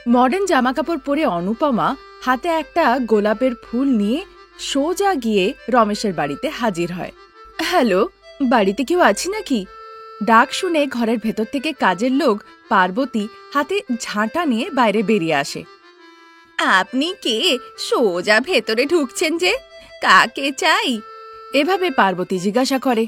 Modern জামাকাপড় পরে অনুপমা হাতে একটা গোলাপের ফুল নিয়ে সোজা গিয়ে রমেশের বাড়িতে হাজির হয়। হ্যালো, বাড়িতে কেউ আছে নাকি? ডাক শুনে ঘরের ভেতর থেকে কাজের লোক পার্বতী হাতে ঝাঁটা নিয়ে বাইরে বেরিয়ে আসে। আপনি কে? সোজা ভেতরে ঢুকছেন যে, কাকে চাই? এভাবে পার্বতী জিজ্ঞাসা করে।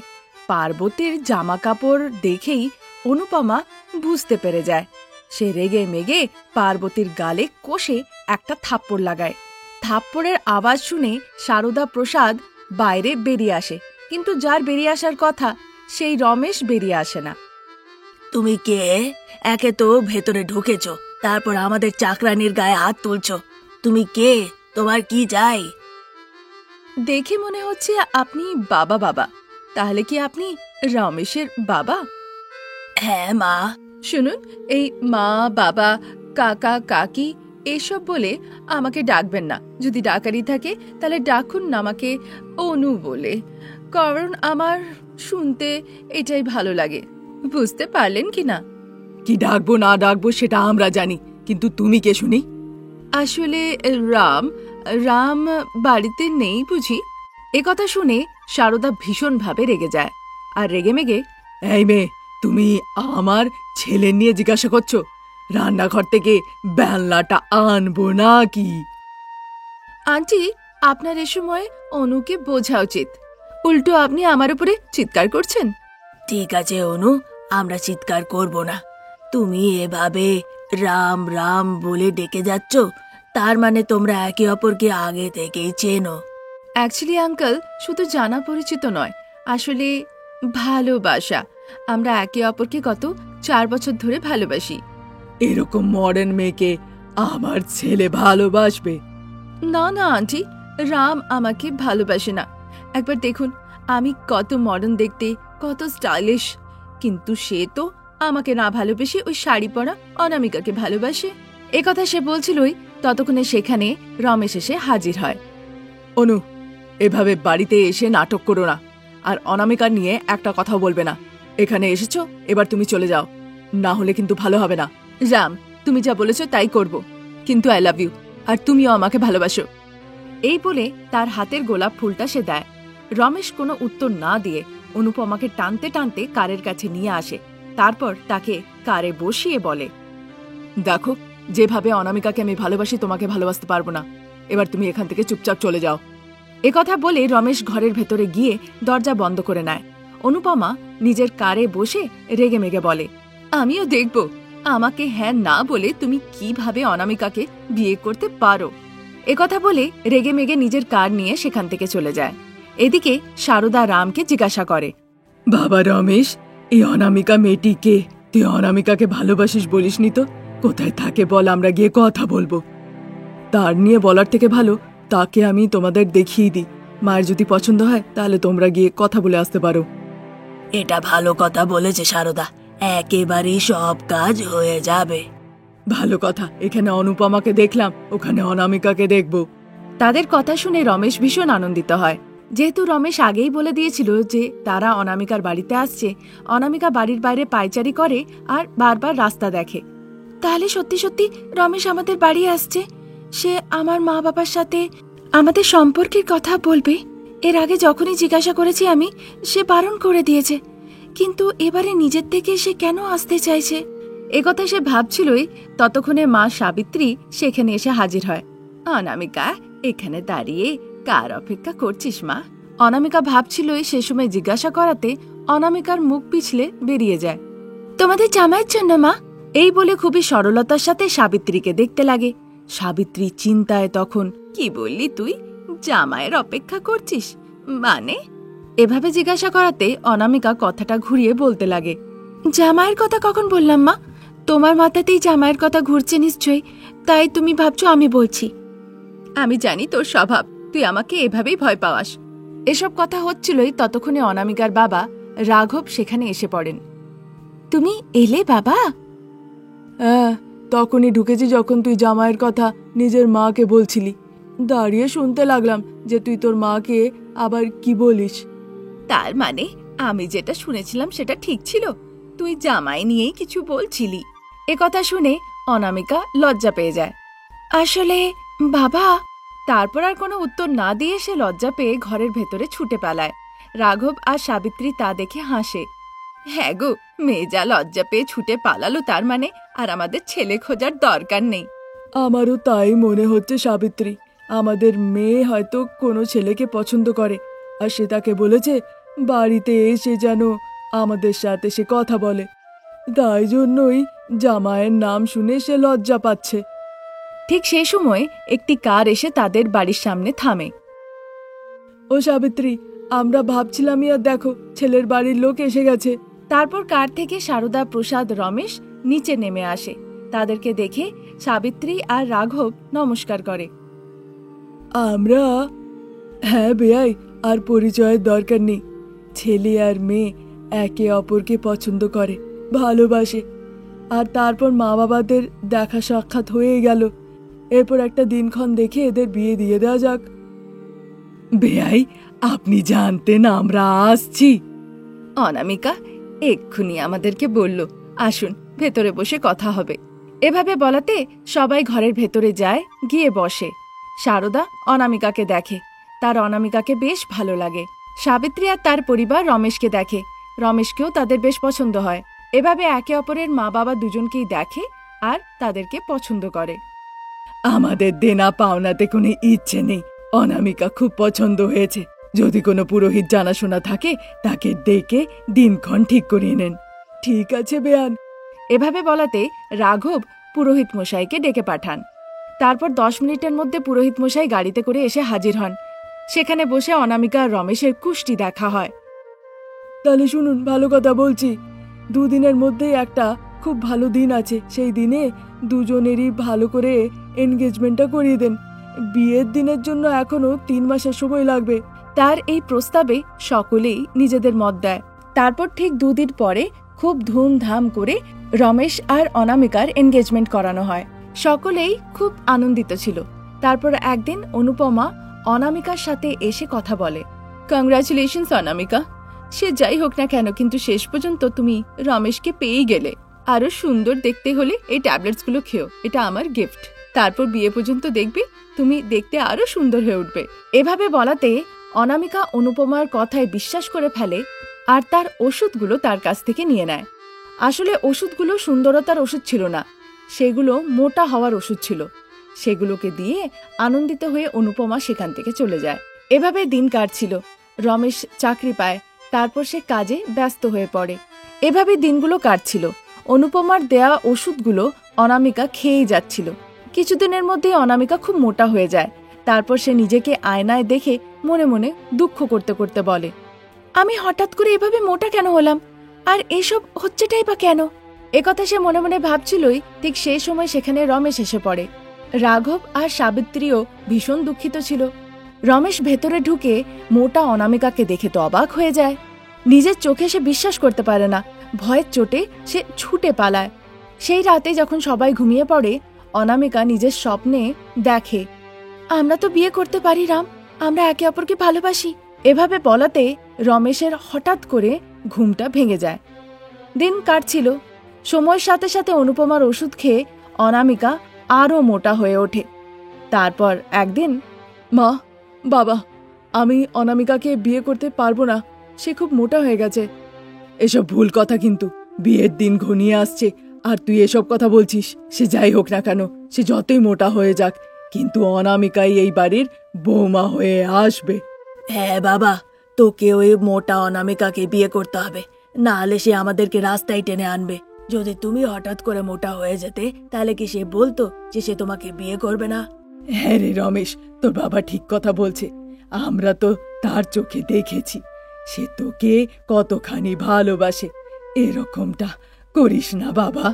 পার্বতীর জামা কাপড় দেখেই অনুপমা বুঝতে পেরে যায়। সে রেগে মেগে পার্বতীর গালে কষে একটা থাপ্পড় লাগায়। থাপ্পড়ের আওয়াজ শুনে সারদা প্রসাদ বাইরে বেরিয়ে আসে, কিন্তু যার বেরিয়ে আসার কথা সেই রমেশ বেরিয়ে আসে না। তুমি কে? একে তো ভেতরে ঢুকেছ, তারপর আমাদের চাকরানির গায়ে হাত তুলছ। তুমি কে? তোমার কি চাই? দেখে মনে হচ্ছে আপনি বাবা বাবা। তাহলে কি আপনি রমেশের বাবা? হ্যাঁ মা। শুনুন, এই মা বাবা কাকা কাকি এসব বলে আমাকে ডাকবেন না। যদি ডাকারই থাকে তাহলে ডাকুন না আমাকে অনু বলে, কারণ আমার শুনতে এটাই ভালো লাগে। বুঝতে পারলেন কি না? কি ডাকবো না ডাকবো সেটা আমরা জানি, কিন্তু তুমি কে শুনি? আসলে রাম রাম বাড়িতে নেই বুঝি। একথা শুনে সারদা ভীষণভাবে রেগে যায়, আর রেগে মেগে, এই মেয়ে, তুমি আমার ছেলে নিয়ে জিজ্ঞাসা করছো? রান্নাঘর থেকে বেলনাটা আনবো নাকি? আন্টি, আপনার এ সময় অনুকে বোঝা উচিত। উল্টো আপনি আমার উপরে চিৎকার করছেন। ঠিক আছে অনু, আমরা চিৎকার করব না। তুমি এভাবে রাম রাম বলে ডেকে যাচ্ছ, তার মানে তোমরা একে অপরকে আগে থেকেই চেনো। অ্যাকচুয়ালি আঙ্কেল, শুধু জানা পরিচিত নয়, আসলে ভালোবাসা। আমরা একে অপরকে গত 4 বছর ধরে ভালোবাসি। এরকম মডার্ন মেয়েকে আমার ছেলে ভালোবাসবে? না না আন্টি, রাম আমাকে ভালোবাসে না। একবার দেখুন আমি কত মডার্ন দেখতে, কত স্টাইলিশ, কিন্তু সে তো আমাকে না ভালোবেসে ওই শাড়ি পরা অনামিকাকে ভালোবাসে। একথা সে বলছিলই, ততক্ষণে সেখানে রমেশ এসে হাজির হয়। অনু, এভাবে বাড়িতে এসে নাটক করো না, আর অনামিকা নিয়ে একটা কথাও বলবে না। এখানে এসেছো, এবার তুমি চলে যাও, না হলে কিন্তু ভালো হবে না। রাম, তুমি যা বলেছো তাই করব, কিন্তু আই লাভ ইউ, আর তুমিও আমাকে ভালোবাসো। এই বলে তার হাতের গোলাপ ফুলটা সে দেয়। রমেশ কোনো উত্তর না দিয়ে অনুপমাকে টানতে টানতে কারের কাছে নিয়ে আসে। তারপর তাকে কারে বসিয়ে বলে, দেখো, যেভাবে অনামিকাকে আমি ভালোবাসি তোমাকে ভালোবাসতে পারবো না। এবার তুমি এখান থেকে চুপচাপ চলে যাও। একথা বলে রমেশ ঘরের ভেতরে গিয়ে দরজা বন্ধ করে নেয়। অনুপমা নিজের কারে বসে রেগে মেগে বলে, আমিও দেখব আমাকে হ্যাঁ না বলে তুমি কিভাবে অনামিকাকে বিয়ে করতে পারো। একথা বলে রেগে মেগে নিজের কার নিয়ে সেখান থেকে চলে যায়। এদিকে সারদা রামকে জিজ্ঞাসা করে, বাবা রমেশ, এই অনামিকা মেয়েটি কে? তুই অনামিকাকে ভালোবাসিস বলিসনি তো? কোথায় থাকে বল, আমরা গিয়ে কথা বলবো। তার নিয়ে বলার থেকে ভালো তাকে আমি তোমাদের দেখিয়ে দিই। মায়ের যদি পছন্দ হয় তাহলে তোমরা গিয়ে কথা বলে আসতে পারো। এটা ভালো কথা বলেছে সারদা, একেবারেই সব কাজ হয়ে যাবে। ভালো কথা, এখানে অনুপমাকে দেখলাম, ওখানে অনামিকাকে দেখব। তাদের কথা শুনে রমেশ ভীষণ আনন্দিত হয়। যেহেতু রমেশ আগেই বলে দিয়েছিল যে তারা অনামিকার বাড়িতে আসছে, অনামিকা বাড়ির বাইরে পায়চারি করে আর বারবার রাস্তা দেখে, তাহলে সত্যি সত্যি রমেশ আমাদের বাড়ি আসছে। সে আমার মা বাবার সাথে আমাদের সম্পর্কের কথা বলবে। এর আগে যখনই জিজ্ঞাসা করেছি আমি, সে বারণ করে দিয়েছে, কিন্তু এবারে নিজের থেকে সে কেন আসতে চাইছে? একথা সে ভাবছিলই, ততক্ষণে মা সাবিত্রী সেখানে এসে হাজির হয়। অনামিকা, এখানে দাঁড়িয়ে কার অপেক্ষা করছিস মা? অনামিকা ভাবছিলই, সে সময় জিজ্ঞাসা করাতে অনামিকার মুখ পিছলে বেরিয়ে যায়। তোমাদের জামাইয়ের জন্য মা, এই বলে খুবই সরলতার সাথে সাবিত্রীকে দেখতে লাগে। সাবিত্রী চিন্তায় তখন, কি বললি তুই? জামাইয়ের অপেক্ষা করছিস মানে? এভাবে জিজ্ঞাসা করাতে অনামিকা কথাটা ঘুরিয়ে বলতে লাগে, জামাইয়ের কথা কখন বললাম মা? তোমার মাথাতেই জামাইয়ের কথা ঘুরছে নিশ্চয়ই, তাই তুমি ভাবছো আমি বলছি। আমি জানি তোর স্বভাব, তুই আমাকে এভাবেই ভয় পাওয়াস। এসব কথা হচ্ছিলই, ততক্ষণে অনামিকার বাবা রাঘব সেখানে এসে পড়েন। তুমি এলে বাবা? হ্যাঁ, তখনই ঢুকেছি যখন তুই জামাইয়ের কথা নিজের মাকে বলছিলি। দাঁড়িয়ে শুনতে লাগলাম যে তুই তোর মাকে আবার কি বলিস। তার মানে আমি যেটা শুনেছিলাম সেটা ঠিক ছিল? তুই জামাই নিয়েই কিছু বলছিলি? একথা শুনে অনামিকা লজ্জা পেয়ে যায়। আসলে বাবা, তারপর আর কোনো উত্তর না দিয়ে সে লজ্জা পেয়ে ঘরের ভেতরে ছুটে পালায়। রাঘব আর সাবিত্রী তা দেখে হাসে। হ্যাঁ গো, মেয়ে যা লজ্জা পেয়ে ছুটে পালালো, তার মানে আর আমাদের ছেলে খোঁজার দরকার নেই। আমারও তাই মনে হচ্ছে সাবিত্রী। আমাদের মেয়ে হয়তো কোনো ছেলেকে পছন্দ করে, আর সে তাকে বলেছে বাড়িতে এসে যেন আমাদের সাথে সে কথা বলে। তাই জন্যই জামাইয়ের নাম শুনে সে লজ্জা পাচ্ছে। ঠিক সেই সময় একটি কার এসে তাদের বাড়ির সামনে থামে। ও সাবিত্রী, আমরা ভাবছিলামই, আর দেখো ছেলের বাড়ির লোক এসে গেছে। তারপর কার থেকে সারদা, প্রসাদ, রমেশ নিচে নেমে আসে। তাদেরকে দেখে সাবিত্রী আর রাঘব নমস্কার করে। আমরা, হ্যাঁ বেয়াই, আর পরিচয়ের দরকার নেই। ছেলে আর মেয়ে একে অপরকে পছন্দ করে, ভালোবাসে, আর তারপর মা বাবাদের দেখা সাক্ষাৎ হয়ে গেল। এরপর একটা দিনক্ষণ দেখে এদের বিয়ে দিয়ে দেওয়া যাক। বেয়াই, আপনি জানতেন আমরা আসছি? অনামিকা এক্ষুনি আমাদেরকে বলল, আসুন ভেতরে বসে কথা হবে। এভাবে বলাতে সবাই ঘরের ভেতরে যায়, গিয়ে বসে। সারদা অনামিকাকে দেখে, তার অনামিকাকে বেশ ভালো লাগে। সাবিত্রী আর তার পরিবার রমেশকে দেখে, রমেশকেও তাদের বেশ পছন্দ হয়। এভাবে একে অপরের মা বাবা দুজনকেই দেখে আর তাদেরকে পছন্দ করে। আমাদের দেনা পাওনাতে কোনো ইচ্ছে নেই, অনামিকা খুব পছন্দ হয়েছে। যদি কোনো পুরোহিত জানাশোনা থাকে তাকে ডেকে দিনক্ষণ ঠিক করিয়ে নেন। ঠিক আছে বেয়ান। এভাবে বলাতে রাঘব পুরোহিত মশাইকে ডেকে পাঠান। তারপর 10 মিনিটের মধ্যে পুরোহিত মশাই গাড়িতে করে এসে হাজির হন। সেখানে বসে অনামিকা আর রমেশের কুষ্টি দেখা হয়। তাহলে শুনুন, ভালো কথা বলছি। 2 দিনের মধ্যেই একটা খুব ভালো দিন আছে, সেই দিনে দুজনেরই ভালো করে এনগেজমেন্টটা করিয়ে দেন। বিয়ের দিনের জন্য এখনো 3 মাসের সময় লাগবে। তার এই প্রস্তাবে সকলেই নিজেদের মত দেয়। তারপর ঠিক 2 দিন পরে খুব ধুমধাম করে রমেশ আর অনামিকার এনগেজমেন্ট করানো হয়। সকলেই খুব আনন্দিত ছিল। তারপর একদিন অনুপমা অনামিকার সাথে এসে কথা বলে। কংগ্রাচুলেশনস অনামিকা, সে যাই হোক না কেন, কিন্তু শেষ পর্যন্ত তুমি রমেশকে পেয়েই গেলে। আরো সুন্দর দেখতে হলে এই ট্যাবলেটসগুলো খেও, এটা আমার গিফট। তারপর বিয়ে পর্যন্ত দেখবে তুমি দেখতে আরো সুন্দর হয়ে উঠবে। এভাবে বলাতে অনামিকা অনুপমার কথায় বিশ্বাস করে ফেলে আর তার ওষুধগুলো তার কাছ থেকে নিয়ে নেয়। আসলে ওষুধগুলো সুন্দরতার ওষুধ ছিল না, সেগুলো মোটা হওয়ার ওষুধ ছিল। সেগুলোকে দিয়ে আনন্দিত হয়ে অনুপমা সেখান থেকে চলে যায়। এভাবে দিন কাটছিল। রমেশ চাকরি পায়, তারপর সে কাজে ব্যস্ত হয়ে পড়ে। এভাবে দিনগুলো কাটছিল। অনুপমার দেয়া ওষুধগুলো অনামিকা খেয়েই যাচ্ছিল। কিছুদিনের মধ্যেই অনামিকা খুব মোটা হয়ে যায়। তারপর সে নিজেকে আয়নায় দেখে মনে মনে দুঃখ করতে করতে বলে, আমি হঠাৎ করে এভাবে মোটা কেন হলাম, আর এসব হচ্ছেটাই বা কেন? একথা সে মনে মনে ভাবছিলই, ঠিক সেই সময় সেখানে রমেশ এসে পড়ে। রাঘব আর সাবিত্রীও ভীষণ দুঃখিত ছিল। রমেশ ভেতরে ঢুকে মোটা অনামিকাকে দেখে তো অবাক হয়ে যায়। নিজের চোখে সে বিশ্বাস করতে পারে না। ভয়ের চোটে সে ছুটে পালায়। সেই রাতে যখন সবাই ঘুমিয়ে পড়ে, অনামিকা নিজের স্বপ্নে দেখে, আমরা তো বিয়ে করতে পারি রাম, আমরা একে অপরকে ভালোবাসি। এভাবে বলাতে রমেশের হঠাৎ করে ঘুমটা ভেঙে যায়। দিন কাটছিল। সময়ের সাথে সাথে অনুপমার ওষুধ খেয়ে অনামিকা আরও মোটা হয়ে ওঠে। তারপর একদিন, মা, বাবা, আমি অনামিকাকে বিয়ে করতে পারবো না, সে খুব মোটা হয়ে গেছে। এসব ভুল কথা, কিন্তু বিয়ের দিন ঘনিয়ে আসছে আর তুই এসব কথা বলছিস। সে যাই হোক না কেন, সে যতই মোটা হয়ে যাক, কিন্তু অনামিকাই এই বাড়ির বৌমা হয়ে আসবে। হ্যাঁ বাবা, তোকে ওই মোটা অনামিকাকে বিয়ে করতে হবে, না হলে সে আমাদেরকে রাস্তায় টেনে আনবে। যদি তুমি হঠাৎ করে মোটা হয়ে যেতে, তাহলে কি সে বলতো যে সে তোমাকে বিয়ে করবে না? হ্যাঁ রে রমেশ, তোর বাবা ঠিক কথা বলছে। আমরা তো তার চোখে দেখেছি সে তোকে কতখানি ভালোবাসে। এরকমটা করিস না বাবা।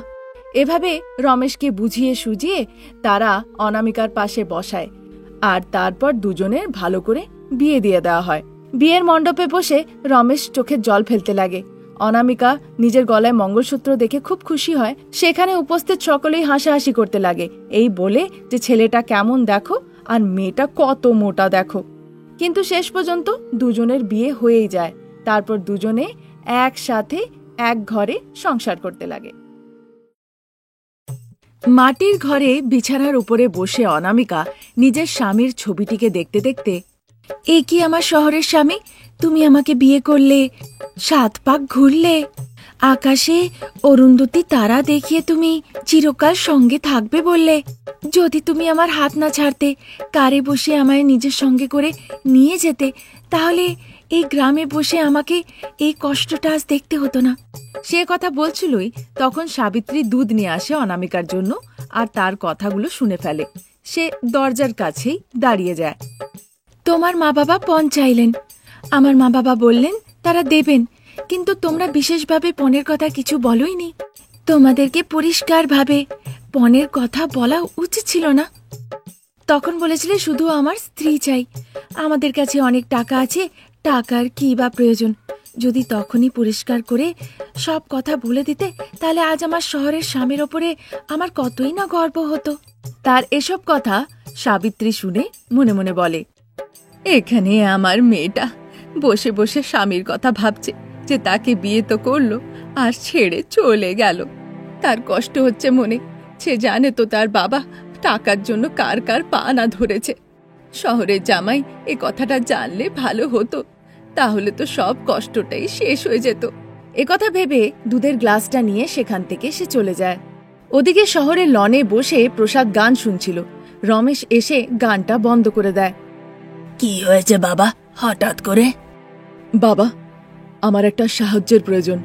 এভাবে রমেশকে বুঝিয়ে সুজিয়ে তারা অনামিকার পাশে বসায় আর তারপর দুজনের ভালো করে বিয়ে দিয়ে দেওয়া হয়। বিয়ের মণ্ডপে বসে রমেশ চোখের জল ফেলতে লাগে। অনামিকা নিজের গলায় মঙ্গলসূত্র দেখে খুব খুশি হয়। সেখানে উপস্থিত সকলেই হাসাহাসি করতে লাগে, এই বলে যে ছেলেটা কেমন দেখো আর মেয়েটা কত মোটা দেখো। কিন্তু শেষ পর্যন্ত দুজনের বিয়ে হয়েই যায়। তারপর দুজনে একসাথে এক ঘরে সংসার করতে লাগে। মাটির ঘরে বিছানার উপরে বসে অনামিকা নিজের স্বামীর ছবিটিকে দেখতে দেখতে, এ কি আমার শহরের স্বামী? তুমি আমাকে বিয়ে করলে, 7 পাক ঘুরলে, আকাশে অরুন্ধতী তারা দেখিয়ে তুমি চিরকাল সঙ্গে থাকবে বললে। যদি তুমি আমার হাত না ছাড়তে, কারে বসে আমায় নিজের সঙ্গে করে নিয়ে যেতে, তাহলে এই গ্রামে বসে আমাকে এই কষ্টটা আজ দেখতে হতো না। সে কথা বলছিলই তখন সাবিত্রী দুধ নিয়ে আসে অনামিকার জন্য, আর তার কথাগুলো শুনে ফেলে। সে দরজার কাছেই দাঁড়িয়ে যায়। তোমার মা বাবা পণ চাইলেন, আমার মা বাবা বললেন তারা দেবেন, কিন্তু তোমরা বিশেষভাবে পণের কথা কিছু বলোইনি। তোমাদেরকে পরিষ্কারভাবে পণের কথা বলা উচিত ছিল না। তখন বলেছিলে শুধু আমার স্ত্রী চাই, আমাদের কাছে অনেক টাকা আছে, টাকার কি বা প্রয়োজন। যদি তখনই পরিষ্কার করে সব কথা বলে দিতে, তাহলে আজ আমার শহরের স্বামীর ওপরে আমার কতই না গর্ব হতো। তার এসব কথা সাবিত্রী শুনে মনে মনে বলে, এখানে আমার মেয়েটা বসে বসে স্বামীর কথা ভাবছে যে তাকে বিয়ে তো করলো আর ছেড়ে চলে গেল। তার কষ্ট হচ্ছে মনে। সে জানে তো তার বাবা টাকার জন্য কার কার পা না ধরেছে। শহরের জামাই এ কথাটা জানলে ভালো হতো, তাহলে তো সব কষ্টটাই শেষ হয়ে যেত। একথা ভেবে দুধের গ্লাসটা নিয়ে সেখান থেকে সে চলে যায়। ওদিকে শহরের লনে বসে প্রসাদ গান শুনছিল। রমেশ এসে গানটা বন্ধ করে দেয়। কি হয়েছে বাবা হঠাৎ করে? বাবা, আমার একটা সাহায্যের প্রয়োজন।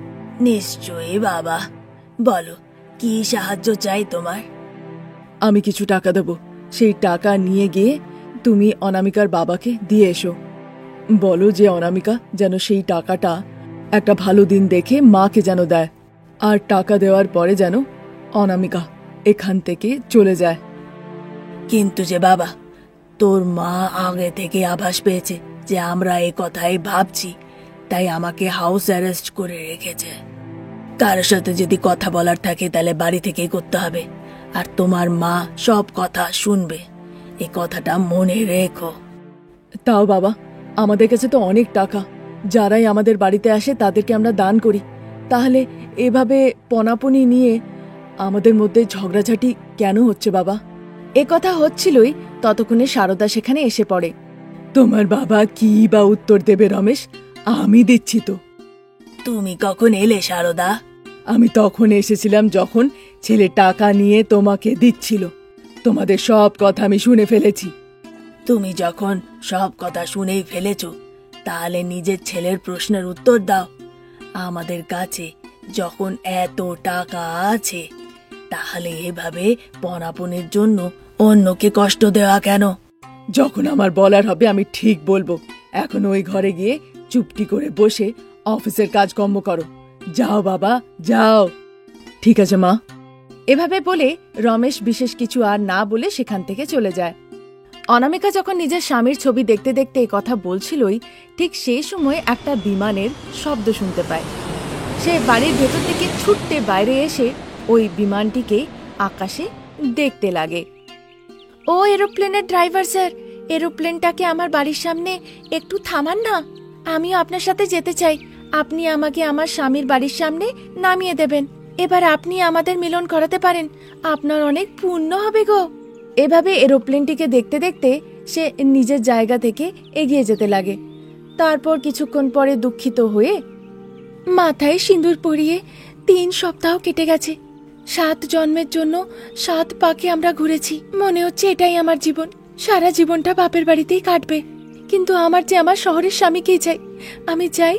নিশ্চয়ই বাবা, বলো কি সাহায্য চাই তোমার? আমি কিছু টাকা দেব, সেই টাকা নিয়ে গিয়ে তুমি অনামিকার বাবাকে দিয়ে এসো। বলো যে অনামিকা যেন সেই টাকাটা একটা ভালো দিন দেখে মাকে যেন দেয়, আর টাকা দেওয়ার পরে যেন অনামিকা এখান থেকে চলে যায়। কিন্তু যে বাবা, তোর মা আগে থেকে আভাস পেয়েছে যে আমরা এই কথাই ভাবছি, তাই আমাকে হাউস অ্যারেস্ট করে রেখেছে। কারোর সাথে যদি কথা বলার থাকে তাহলে বাড়ি থেকেই করতে হবে, আর তোমার মা সব কথা শুনবে, এই কথাটা মনে রেখো। তাও বাবা, আমাদের কাছে তো অনেক টাকা, যারাই আমাদের বাড়িতে আসে তাদেরকে আমরা দান করি, তাহলে এভাবে পনাপনি নিয়ে আমাদের মধ্যে ঝগড়াঝাটি কেন হচ্ছে বাবা? এ কথা হচ্ছিলই ততক্ষণে সারদা সেখানে এসে পড়ে। তোমার বাবা কি বা উত্তর দেবে রমেশ? আমি দিচ্ছি তো। তুমি কখন এলে সারদা? আমি তখন এসেছিলাম যখন ছেলে টাকা নিয়ে তোমাকে দিচ্ছিল। তোমাদের সব কথা আমি শুনে ফেলেছি। তুমি যখন সব কথা শুনেই ফেলেছ, তাহলে নিজের ছেলের প্রশ্নের উত্তর দাও। আমাদের কাছে যখন এত টাকা আছে, তাহলে এভাবে পনাপনের জন্য অন্যকে কষ্ট দেওয়া কেন? যখন আমার বলার হবে আমি ঠিক বলবো। এখন ওই ঘরে গিয়ে চুপটি করে বসে অফিসের কাজকর্ম করো। যাও বাবা, যাও। ঠিক আছে মা। এভাবে বলে রমেশ বিশেষ কিছু আর না বলে সেখান থেকে চলে যায়। অনামিকা যখন নিজের স্বামীর ছবি দেখতে দেখতে কথা বলছিলই, ঠিক সেই সময় একটা বিমানের শব্দ শুনতে পায়। সে বাড়ির ভেতর থেকে ছুটতে বাইরে এসে ওই বিমানটিকে আকাশে দেখতে লাগে। ও এরোপ্লেনের ড্রাইভার স্যার, এরোপ্লেনটাকে আমার বাড়ির সামনে একটু থামান না, আমিও আপনার সাথে যেতে চাই। আপনি আমাকে আমার স্বামীর বাড়ির সামনে নামিয়ে দেবেন। এবার আপনি আমাদের মিলন করাতে পারেন, আপনার অনেক পুণ্য হবে গো। এভাবে এরোপ্লেনটিকে দেখতে দেখতে সে নিজের জায়গা থেকে এগিয়ে যেতে লাগে। তারপর কিছুক্ষণ পরে দুঃখিত হয়ে, মাথায় সিঁদুর পরিয়ে 3 সপ্তাহ কেটে গেছে। 7 জন্মের জন্য 7 পাকে আমরা ঘুরেছি। মনে হচ্ছে এটাই আমার জীবন, সারা জীবনটা বাপের বাড়িতেই কাটবে। কিন্তু আমার যে আমার শহরের স্বামীকেই চাই। আমি চাই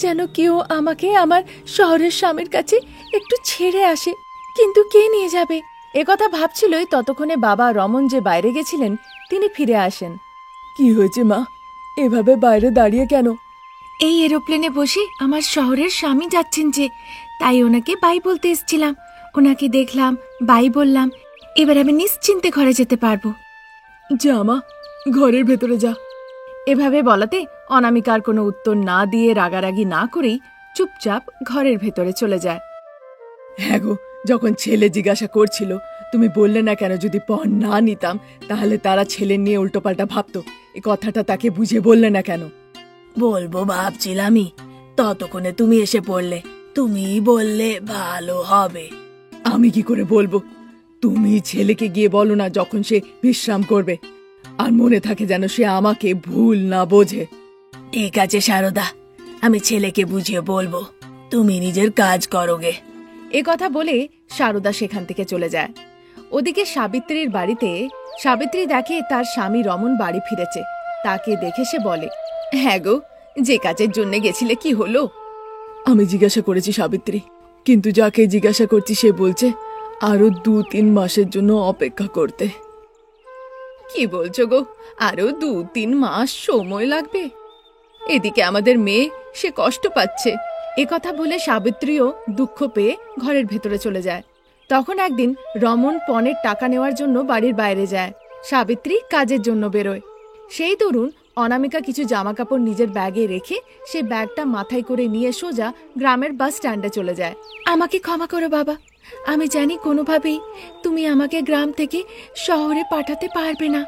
যেন কেউ আমাকে আমার শহরের স্বামীর কাছে একটু ছেড়ে আসে, কিন্তু কে নিয়ে যাবে? একথা ভাবছিলই ততক্ষণে বাবা রমন যে বাইরে গেছিলেন তিনি ফিরে আসেন। কি হয়েছে মা, এভাবে বাইরে দাঁড়িয়ে কেন? এই এরোপ্লেনে বসে আমার শহরের স্বামী যাচ্ছেন যে, তাই ওনাকে বাই বলতে এসেছিলাম। ওনাকে দেখলাম, বাই বললাম, এবার আমি নিশ্চিন্তে ঘরে যেতে পারবো। যা মা, ঘরের ভেতরে যা। এভাবে বলাতে অনামিকার কোনো উত্তর না দিয়ে রাগারাগি না করেই চুপচাপ ঘরের ভেতরে চলে যায়। হ্যাঁ গো, যখন ছেলে জিজ্ঞাসা করছিল তুমি বললে না কেন যদি পণ না নিতাম তাহলে তারা ছেলে নিয়ে উল্টোপাল্টা ভাবতো, এই কথাটা তাকে বুঝে বললে না কেন? বলবো ভাবছিলামই, ততক্ষণে তুমি এসে পড়লে। তুমি বললে ভালো হবে। আমি কি করে বলবো? তুমি ছেলেকে গিয়ে বলো না যখন সে বিশ্রাম করবে, আর মনে থাকে যেন সে আমাকে ভুল না বোঝে। ঠিক আছে সারদা, আমি ছেলেকে বুঝিয়ে বলবো, তুমি নিজের কাজ করোগে। এ কথা বলে সারদা সেখান থেকে চলে যায়। ওদিকে সাবিত্রীর বাড়িতে সাবিত্রী দেখে তার স্বামী রমন বাড়ি ফিরেছে। তাকে দেখে সে বলে, হ্যাঁ গো, যে কাজের জন্য গেছিলে কি হলো? আমি জিজ্ঞাসা করেছি সাবিত্রী, কিন্তু যাকে জিজ্ঞাসা করছি সে বলছে আরো 2-3 মাসের জন্য অপেক্ষা করতে। কি বলছো গো, আরো 2-3 মাস সময় লাগবে? এদিকে আমাদের মেয়ে, সে কষ্ট পাচ্ছে। এ কথা বলে সাবিত্রীও দুঃখ পেয়ে ঘরের ভেতরে চলে যায়। তখন একদিন রমন পণের টাকা নেওয়ার জন্য বাড়ির বাইরে যায়। সাবিত্রী কাজের জন্য বেরোয়। সেই দরুন অনামিকা কিছু জামাকাপড় নিজের ব্যাগে রেখে সে ব্যাগটা মাথায় করে নিয়ে সোজা গ্রামের বাস স্ট্যান্ডে চলে যায়। আমাকে ক্ষমা করো বাবা, আমি জানি কোনোভাবেই তুমি আমাকে গ্রাম থেকে শহরে পাঠাতে পারবে না।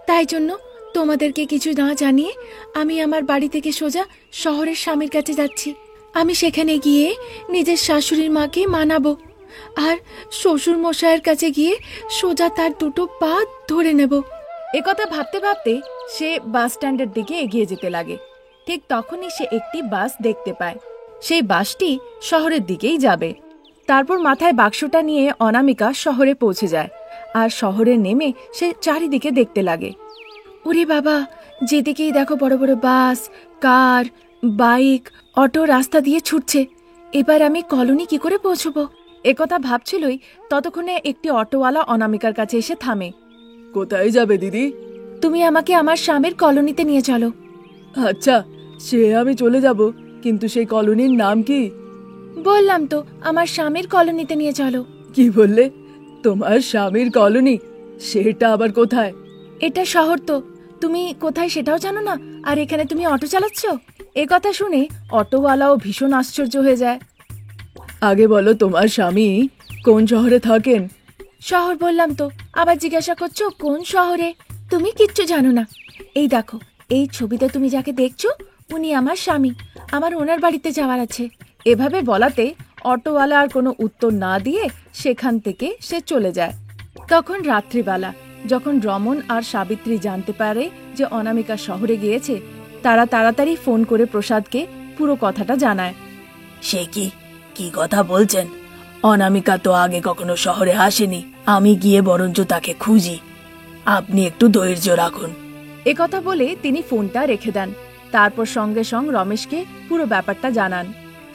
তাই জন্য তোমাদেরকে কিছু না জানিয়ে আমি আমার বাড়ি থেকে সোজা শহরের স্বামীর কাছে যাচ্ছি। আমি সেখানে গিয়ে নিজের শাশুড়ির মাকে মানাবো, আর শ্বশুর মশাইয়ের কাছে গিয়ে সোজা তার দুটো পা ধরে নেব। একথা ভাবতে ভাবতে সে বাস স্ট্যান্ডের দিকে এগিয়ে যেতে লাগে। ঠিক তখনই সে একটি বাস দেখতে পায়। সেই বাসটি শহরের দিকেই যাবে। তারপর মাথায় বাক্সটা নিয়ে অনামিকা শহরে পৌঁছে যায়, আর শহরে নেমে সে চারিদিকে দেখতে লাগে। ওরে বাবা, যেদিকেই দেখো বড় বড় বাস, কার, বাইক, অটো রাস্তা দিয়ে ছুটছে। এবার আমি কলোনি কি করে পৌঁছবো? একথা ভাবছিলই ততক্ষণে একটি অটোওয়ালা অনামিকার কাছে এসে থামে। কোথায় যাবে দিদি? তুমি আমাকে আমার স্বামীর কলোনিতে নিয়ে চলো। আচ্ছা, সে আমি চলে যাব, কিন্তু সেই কলোনির নাম কি? বললাম তো, আমার স্বামীর কলোনিতে নিয়ে চলো। কি বললে? তোমার স্বামীর কলোনি? সেটা আবার কোথায়? এটা শহর তো, তুমি কোথায় সেটাও জানো না, আর এখানে তুমি অটো চালাচ্ছ? এ কথা শুনে অটোওয়ালাও ভীষণ আশ্চর্য হয়ে যায়। আগে বলো, তোমার স্বামী কোন শহরে থাকেন? শহর বললাম তো, আবার জিজ্ঞাসা করছো কোন শহরে? তুমি কিচ্ছু জানো না। এই দেখো, এই ছবিতে তুমি যাকে দেখছো উনি আমার স্বামী, আমার ওনার বাড়িতে যাওয়ার আছে। এভাবে বলাতে অটোওয়ালা আর কোনো উত্তর না দিয়ে সেখান থেকে সে চলে যায়। তখন রাত্রিবেলা, যখন রমন আর সাবিত্রী জানতে পারে যে অনামিকা শহরে গিয়েছে, তারা তাড়াতাড়ি ফোন করে প্রসাদকে পুরো কথাটা জানায়। সে কি কথা বলছেন? অনামিকা তো আগে কখনো শহরে আসেনি। আমি গিয়ে বরঞ্চ তাকে খুঁজি। আপনি একটু ধৈর্য রাখুন। এ কথা বলে তিনি ফোনটা রেখে দেন। তারপর সঙ্গে সঙ্গে রমেশকে পুরো ব্যাপারটা জানান।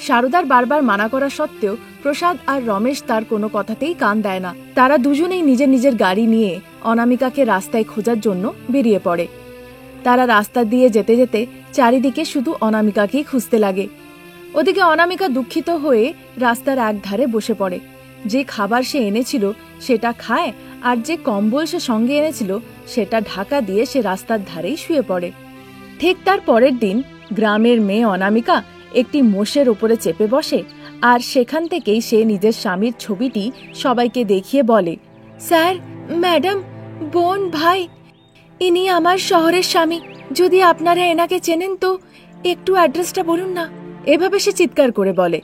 সারদার বারবার মানা করা সত্ত্বেও প্রসাদ আর রমেশ তার কোনো কথাতেই কান দেয় না। তারা দুজনেই নিজের নিজের গাড়ি নিয়ে অনামিকাকে রাস্তায় খোঁজার জন্য বেরিয়ে পড়ে। তারা রাস্তা দিয়ে যেতে যেতে চারিদিকে শুধু অনামিকাকেই খুঁজতে লাগে। ওদিকে অনামিকা দুঃখিত হয়ে রাস্তার এক ধারে বসে পড়ে। যে খাবার সে এনেছিল সেটা খায়, আর যে কম্বল সে সঙ্গে এনেছিল সেটা ঢাকা দিয়ে সে রাস্তার ধারেই শুয়ে পড়ে। ঠিক তার পরের দিন গ্রামের মেয়ে অনামিকা একটি মোষের ওপরে চেপে বসে, আর সেখান থেকেই সে নিজের স্বামীর ছবিটি সবাইকে দেখিয়ে বলে, স্যার, ম্যাডাম, বোন, ভাই, ইনি আমার শহরের স্বামী। যদি আপনারা এনাকে চেনেন তো একটু অ্যাড্রেসটা বলুন না। এভাবে সে চিৎকার করে বলে।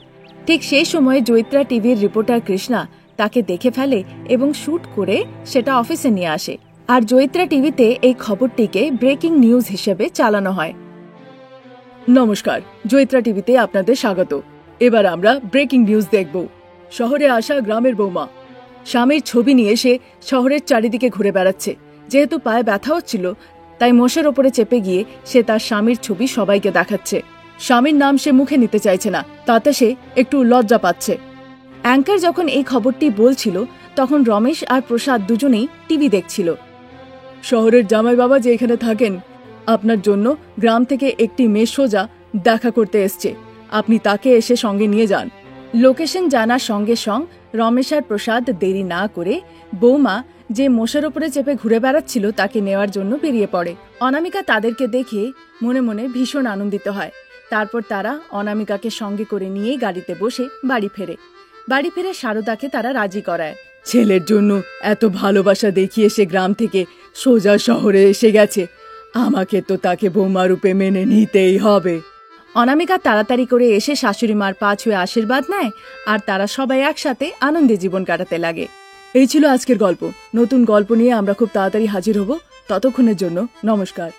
ঠিক সেই সময়ে জৈত্রা টিভির রিপোর্টার কৃষ্ণা তাকে দেখে ফেলে এবং শুট করে সেটা অফিসে নিয়ে আসে। আর জৈত্রা টিভিতে এই খবরটিকে ব্রেকিং নিউজ হিসেবে চালানো হয়। নমস্কার, জৈত্রা টিভিতে আপনাদের স্বাগত। এবার আমরা ব্রেকিং নিউজ দেখব। শহরে আসা গ্রামের বৌমা স্বামীর ছবি নিয়ে সে শহরের চারিদিকে ঘুরে বেড়াচ্ছে। যেহেতু পায়ে ব্যথা হচ্ছিল, তাই মোষের ওপরে চেপে গিয়ে সে তার স্বামীর ছবি সবাইকে দেখাচ্ছে। স্বামীর নাম সে মুখে নিতে চাইছে না, তাতে সে একটু লজ্জা পাচ্ছে। অ্যাঙ্কার যখন এই খবরটি বলছিল, তখন রমেশ আর প্রসাদ দুজনেই টিভি দেখছিল। শহরের জামাই বাবা যে এখানে থাকেন, আপনার জন্য গ্রাম থেকে একটি মেয়ে সোজা দেখা করতে এসছে। আপনি তাকে এসে সঙ্গে নিয়ে যান। লোকেশন জানার সঙ্গে সঙ্গে রমেশ আর প্রসাদ দেরি না করে বৌমা যে মোষের ওপরে চেপে ঘুরে বেড়াচ্ছিল তাকে নেওয়ার জন্য বেরিয়ে পড়ে। অনামিকা তাদেরকে দেখে মনে মনে ভীষণ আনন্দিত হয়। তারপর তারা অনামিকাকে সঙ্গে করে নিয়ে গাড়িতে বসে বাড়ি ফেরে সারদাকে তারা রাজি করায়। ছেলের জন্য এত ভালোবাসা দেখিয়ে সে গ্রাম থেকে সোজা শহরে এসে গেছে, আমাকে তো তাকে বৌমা রূপে মেনে নিতেই হবে। অনামিকা তাড়াতাড়ি করে এসে শাশুড়ি মার পা ছুঁয়ে আশীর্বাদ নেয়, আর তারা সবাই একসাথে আনন্দে জীবন কাটাতে লাগে। এই ছিল আজকের গল্প। নতুন গল্প নিয়ে আমরা খুব তাড়াতাড়ি হাজির হব। ততক্ষণের জন্য নমস্কার।